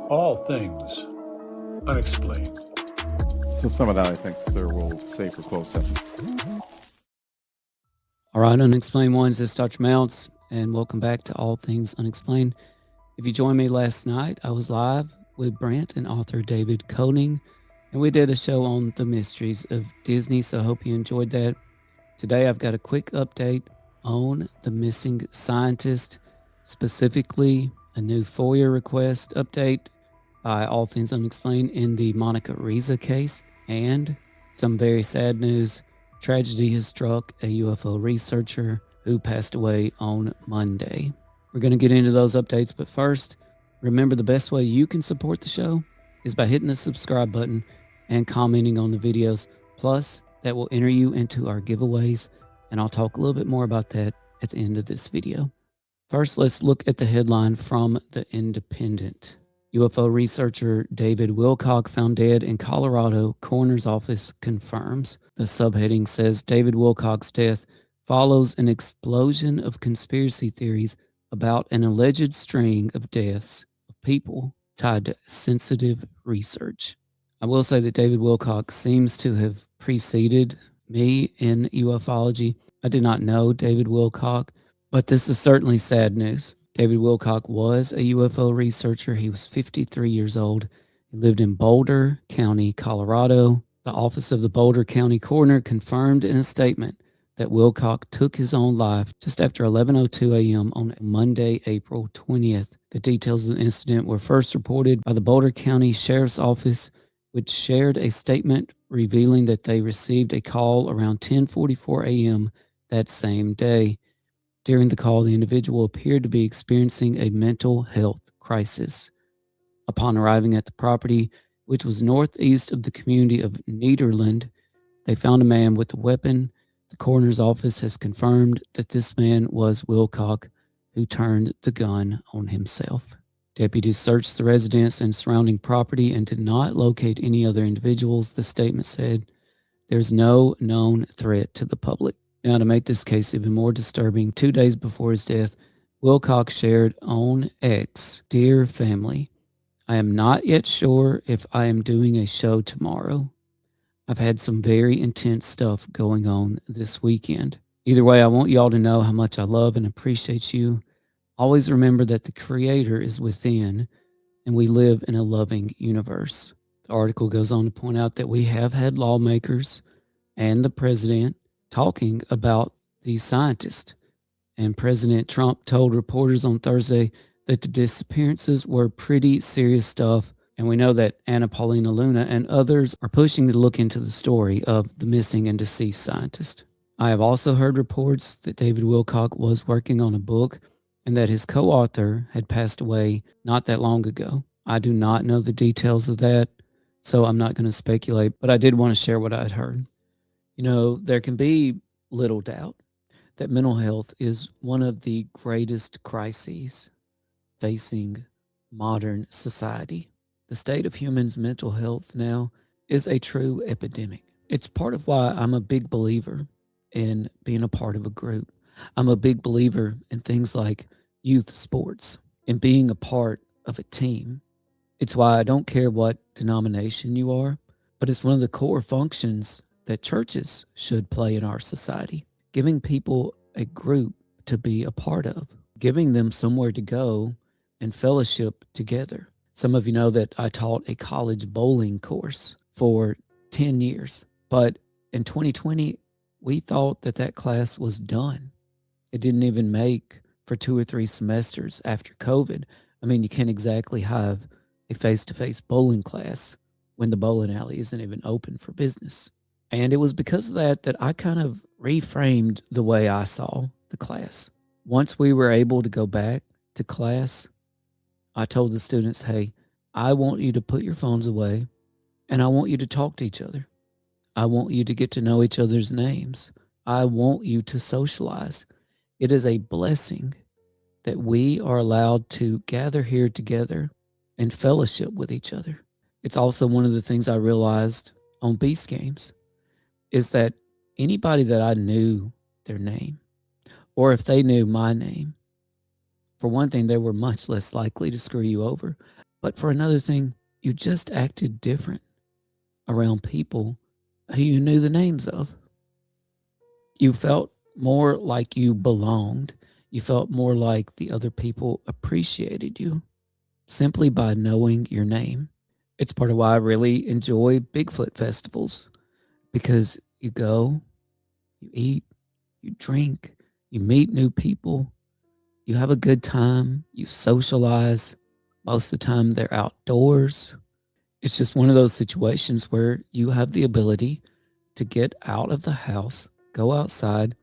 All Things Unexplained. So some of that, I think, sir, will save for closed session. All right, Unexplained Ones, this is Dr. Mounts, and welcome back to All Things Unexplained. If you joined me last night, I was live with Brent and author David Koning, and we did a show on the mysteries of Disney, so I hope you enjoyed that. Today, I've got a quick update on the missing scientist, specifically a new FOIA request update by All Things Unexplained in the Monica Reza case, and some very sad news. Tragedy has struck a UFO researcher who passed away on Monday. We're going to get into those updates, but first, remember the best way you can support the show is by hitting the subscribe button and commenting on the videos. Plus, that will enter you into our giveaways, and I'll talk a little bit more about that at the end of this video. First, let's look at the headline from The Independent. UFO researcher David Wilcock found dead in Colorado, coroner's office confirms. The subheading says David Wilcock's death follows an explosion of conspiracy theories about an alleged string of deaths of people tied to sensitive research. I will say that David Wilcock seems to have preceded me in ufology. I did not know David Wilcock, but this is certainly sad news. David Wilcock was a UFO researcher. He was 53 years old. He lived in Boulder County, Colorado. The office of the Boulder County coroner confirmed in a statement that Wilcock took his own life just after 11:02 a.m. on Monday, April 20th. The details of the incident were first reported by the Boulder County Sheriff's Office, which shared a statement revealing that they received a call around 10:44 a.m. that same day. During the call, the individual appeared to be experiencing a mental health crisis. Upon arriving at the property, which was northeast of the community of Nederland, they found a man with a weapon. The coroner's office has confirmed that this man was Wilcock, who turned the gun on himself. Deputies searched the residence and surrounding property and did not locate any other individuals. The statement said, "There's no known threat to the public." Now, to make this case even more disturbing, 2 days before his death, Wilcock shared on X, "Dear family, I am not yet sure if I am doing a show tomorrow. I've had some very intense stuff going on this weekend. Either way, I want y'all to know how much I love and appreciate you. Always remember that the Creator is within and we live in a loving universe." The article goes on to point out that we have had lawmakers and the president talking about these scientists. And President Trump told reporters on Thursday that the disappearances were pretty serious stuff. And we know that Anna Paulina Luna and others are pushing to look into the story of the missing and deceased scientist. I have also heard reports that David Wilcock was working on a book and that his co-author had passed away not that long ago. I do not know the details of that, so I'm not going to speculate, but I did want to share what I'd heard. You know, there can be little doubt that mental health is one of the greatest crises facing modern society. The state of humans' mental health now is a true epidemic. It's part of why I'm a big believer in being a part of a group. I'm a big believer in things like youth sports and being a part of a team. It's why I don't care what denomination you are, but it's one of the core functions that churches should play in our society. Giving people a group to be a part of, giving them somewhere to go and fellowship together. Some of you know that I taught a college bowling course for 10 years, but in 2020, we thought that that class was done. It didn't even make for 2 or 3 semesters after COVID. I mean, you can't exactly have a face-to-face bowling class when the bowling alley isn't even open for business. And it was because of that that I kind of reframed the way I saw the class. Once we were able to go back to class, I told the students, hey, I want you to put your phones away and I want you to talk to each other. I want you to get to know each other's names. I want you to socialize. It is a blessing that we are allowed to gather here together and fellowship with each other. It's also one of the things I realized on Beast Games is that anybody that I knew their name, or if they knew my name, for one thing, they were much less likely to screw you over. But for another thing, you just acted different around people who you knew the names of. You felt more like you belonged. You felt more like the other people appreciated you simply by knowing your name. It's part of why I really enjoy Bigfoot festivals, because you go, you eat, you drink, you meet new people, you have a good time, you socialize. Most of the time, they're outdoors. It's just one of those situations where you have the ability to get out of the house, go outside,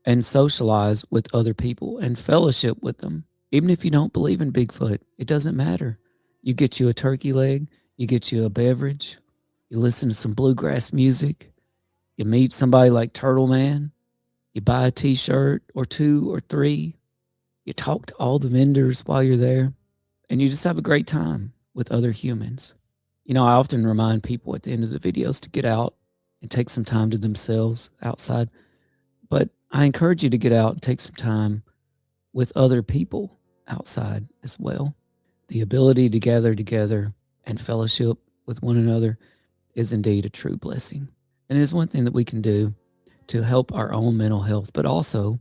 and socialize with other people and fellowship with them. Even if you don't believe in Bigfoot, it doesn't matter. You get you a turkey leg, you get you a beverage, you listen to some bluegrass music, you meet somebody like Turtle Man, you buy a t-shirt or two or three, you talk to all the vendors while you're there, and you just have a great time with other humans. You know, I often remind people at the end of the videos to get out and take some time to themselves outside. But I encourage you to get out and take some time with other people outside as well. The ability to gather together and fellowship with one another is indeed a true blessing. And it is one thing that we can do to help our own mental health, but also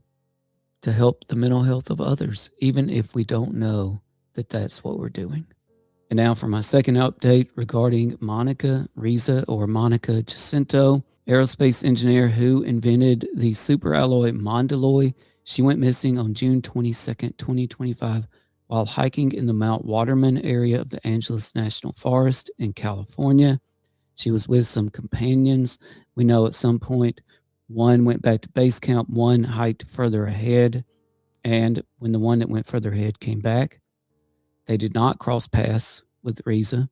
to help the mental health of others, even if we don't know that that's what we're doing. And now for my second update regarding Monica Reza, or Monica Jacinto, aerospace engineer who invented the superalloy Mondaloy. She went missing on June 22nd, 2025, while hiking in the Mount Waterman area of the Angeles National Forest in California. She was with some companions. We know at some point one went back to base camp, one hiked further ahead, and when the one that went further ahead came back, they did not cross paths with Reza,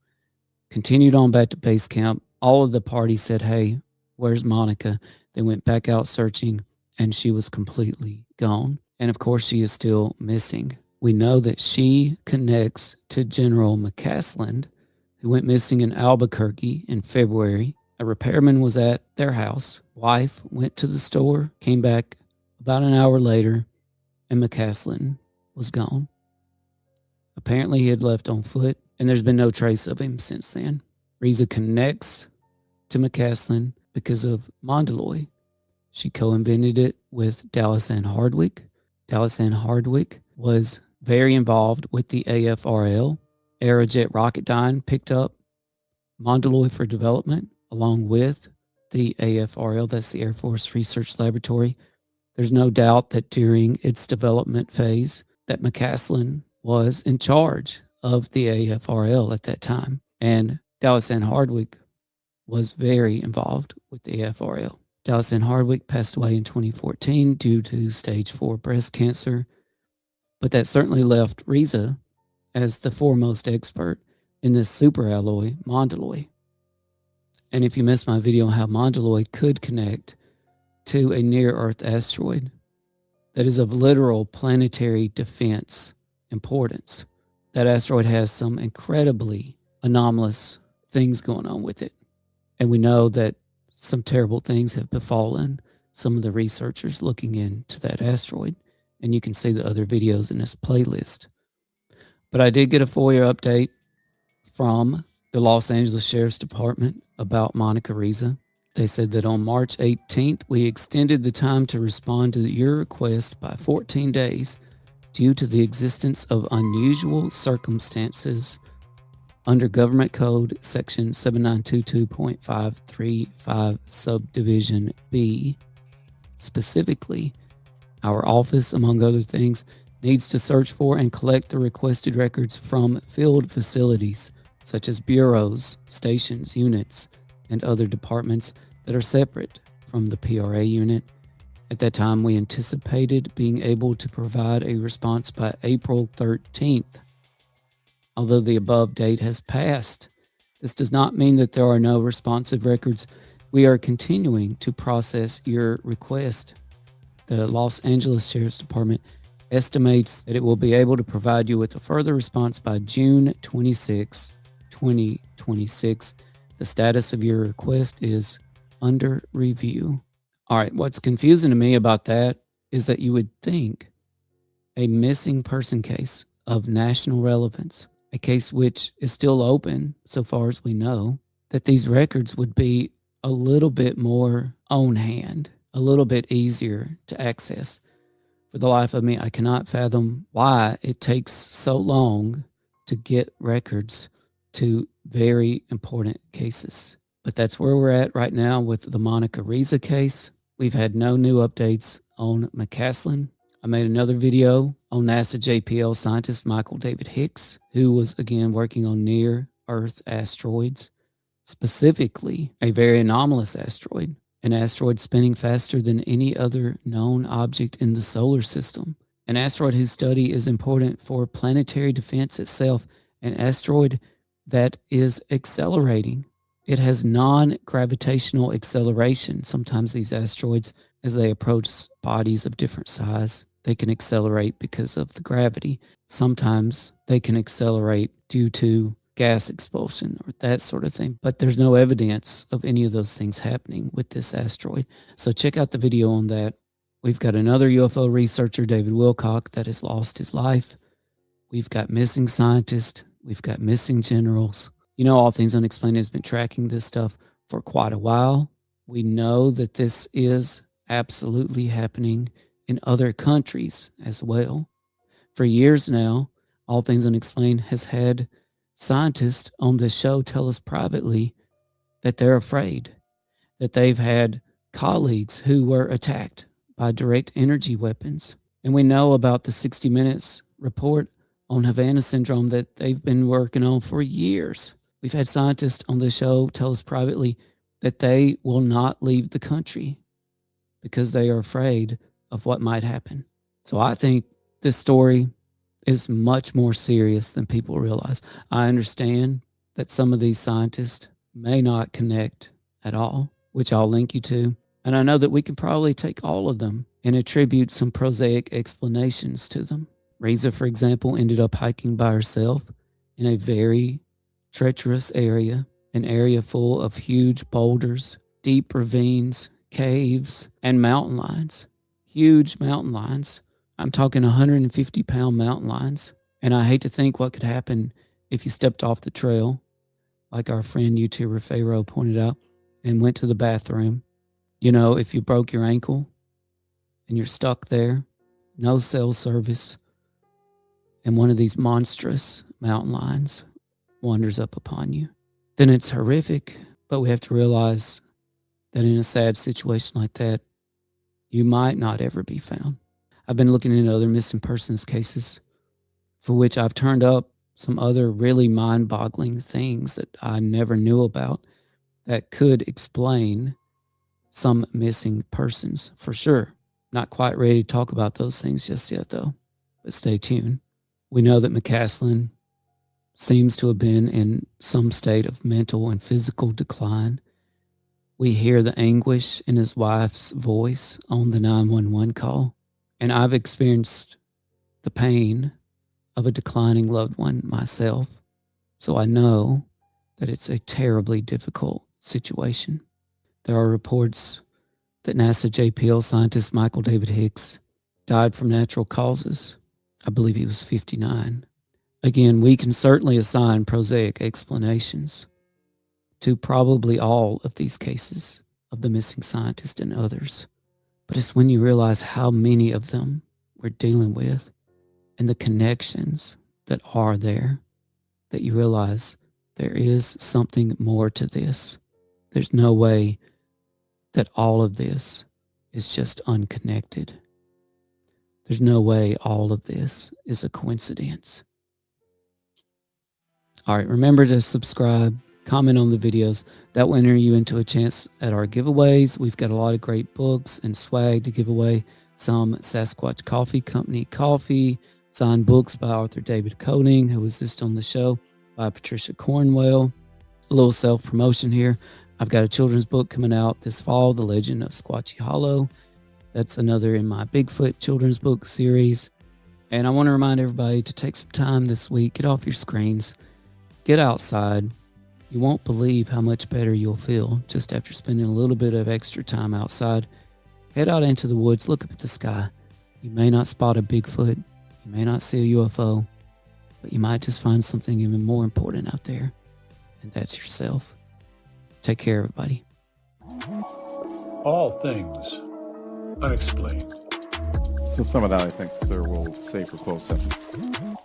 continued on back to base camp. All of the party said, "Hey, where's Monica?" They went back out searching, and she was completely gone. And of course, she is still missing. We know that she connects to General McCasland, who went missing in Albuquerque in February. A repairman was at their house. Wife went to the store, came back about an hour later, and McCasland was gone. Apparently, he had left on foot, and there's been no trace of him since then. Reza connects to McCasland because of Mondaloy. She co-invented it with Dallas Ann Hardwick. Dallas Ann Hardwick was very involved with the AFRL. Aerojet Rocketdyne picked up Mondaloy for development along with the AFRL, that's the Air Force Research Laboratory. There's no doubt that during its development phase that McCasland was in charge of the AFRL at that time. And Dallas Ann Hardwick was very involved with the AFRL. Dallas Ann Hardwick passed away in 2014 due to stage 4 breast cancer. But that certainly left Reza as the foremost expert in this superalloy, Mondaloy. And if you missed my video on how Mondaloy could connect to a near-Earth asteroid that is of literal planetary defense importance, that asteroid has some incredibly anomalous things going on with it. And we know that some terrible things have befallen some of the researchers looking into that asteroid. And you can see the other videos in this playlist. But I did get a FOIA update from the Los Angeles Sheriff's Department about Monica Reza. They said that on March 18th, we extended the time to respond to your request by 14 days due to the existence of unusual circumstances under Government Code Section 7922.535 Subdivision B. Specifically, our office, among other things, needs to search for and collect the requested records from field facilities, such as bureaus, stations, units, and other departments that are separate from the PRA unit. At that time, we anticipated being able to provide a response by April 13th. Although the above date has passed, this does not mean that there are no responsive records. We are continuing to process your request. The Los Angeles Sheriff's Department estimates that it will be able to provide you with a further response by June 26, 2026. The status of your request is under review. All right, what's confusing to me about that is that you would think a missing person case of national relevance a case which is still open so far as we know, that these records would be a little bit more on hand, a little bit easier to access. For the life of me, I cannot fathom why it takes so long to get records to very important cases. But that's where we're at right now with the Monica Reza case. We've had no new updates on McCasland. I made another video on NASA JPL scientist Michael David Hicks, who was again working on near-Earth asteroids, specifically a very anomalous asteroid, an asteroid spinning faster than any other known object in the solar system, an asteroid whose study is important for planetary defense itself, an asteroid that is accelerating. It has non-gravitational acceleration. Sometimes these asteroids, as they approach bodies of different size, they can accelerate because of the gravity. Sometimes they can accelerate due to gas expulsion or that sort of thing. But there's no evidence of any of those things happening with this asteroid. So check out the video on that. We've got another UFO researcher, David Wilcock, that has lost his life. We've got missing scientists. We've got missing generals. You know, All Things Unexplained has been tracking this stuff for quite a while. We know that this is absolutely happening in other countries as well. For years now, All Things Unexplained has had scientists on this show tell us privately that they're afraid, that they've had colleagues who were attacked by direct energy weapons. And we know about the 60 Minutes report on Havana syndrome that they've been working on for years. We've had scientists on the show tell us privately that they will not leave the country because they are afraid of what might happen. So I think this story is much more serious than people realize. I understand that some of these scientists may not connect at all, which I'll link you to. And I know that we can probably take all of them and attribute some prosaic explanations to them. Reza, for example, ended up hiking by herself in a very treacherous area, an area full of huge boulders, deep ravines, caves, and mountain lions. Huge mountain lions. I'm talking 150-pound mountain lions. And I hate to think what could happen if you stepped off the trail, like our friend YouTuber Pharaoh pointed out, and went to the bathroom. You know, if you broke your ankle and you're stuck there, no cell service, and one of these monstrous mountain lions wanders up upon you, then it's horrific. But we have to realize that in a sad situation like that, you might not ever be found. I've been looking into other missing persons cases for which I've turned up some other really mind-boggling things that I never knew about that could explain some missing persons for sure. Not quite ready to talk about those things just yet though, but stay tuned. We know that McCasland seems to have been in some state of mental and physical decline. We hear the anguish in his wife's voice on the 911 call. And I've experienced the pain of a declining loved one myself. So I know that it's a terribly difficult situation. There are reports that NASA JPL scientist Michael David Hicks died from natural causes. I believe he was 59. Again, we can certainly assign prosaic explanations to probably all of these cases of the missing scientist and others. But it's when you realize how many of them we're dealing with and the connections that are there that you realize there is something more to this. There's no way that all of this is just unconnected. There's no way all of this is a coincidence. All right, remember to subscribe, comment on the videos. That will enter you into a chance at our giveaways. We've got a lot of great books and swag to give away. Some Sasquatch Coffee Company coffee, signed books by author David Koning, who was just on the show, by Patricia Cornwell. A little self-promotion here. I've got a children's book coming out this fall, The Legend of Squatchy Hollow. That's another in my Bigfoot children's book series. And I want to remind everybody to take some time this week, get off your screens, get outside. You won't believe how much better you'll feel just after spending a little bit of extra time outside. Head out into the woods, look up at the sky. You may not spot a Bigfoot, you may not see a UFO, but you might just find something even more important out there, and that's yourself. Take care, everybody. All Things Unexplained. So some of that, I think, sir, we'll save for closed session.